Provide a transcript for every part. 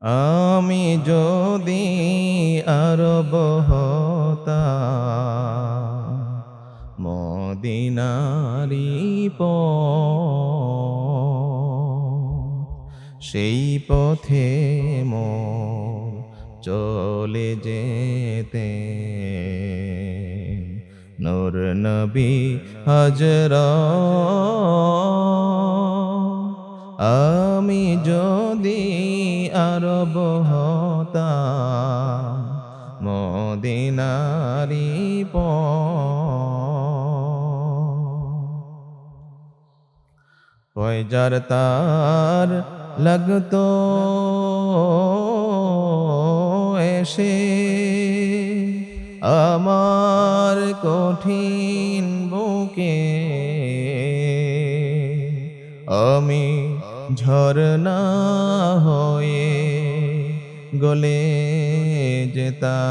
আমি যদি আরব হতাম মদিনারি সেই পথে মোর চলে যেতে নূর নবী হযরত আমি যদি আরব হতাম মদিনারি কয়জার তার লাগতো এসে আমার কঠিন বুকে আমি ঝরনা হয়ে গলে যেতাম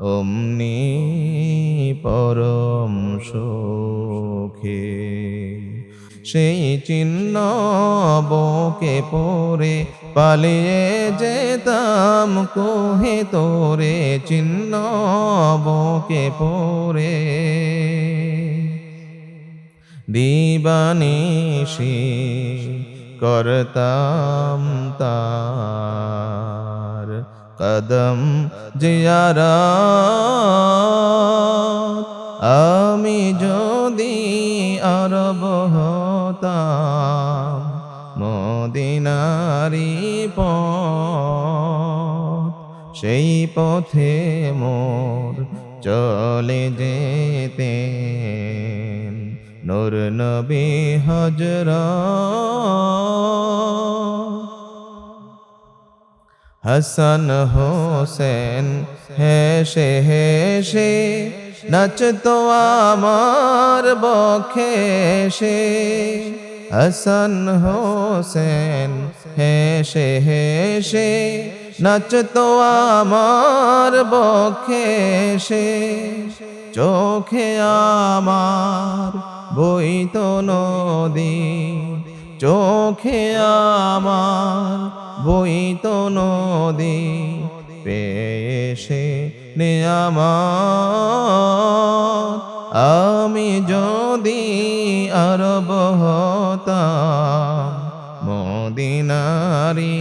অমনি পরম সুখে সেই চিহ্ন বুকে পরে পালিয়ে যেতাম কোহে তোরে চিহ্ন বুকে পরে দিবানিশি করতাম তার কদম জিয়ারত আমি যদি আরব হতাম মদিনারি পথ সেই পথে মোর চলে যেতেন নূর নবী হযরত হাসান হোসেন হেসে হেসে নাচতো আমার বক্ষে সে হাসান হোসেন হেসে হেসে নাচতো আমার বক্ষে সে চোখে আমার বইতো নদী চোখে আমার বইতো নদী পেশে নিয়ামত আমি যদি আরব হতাম মদিনারি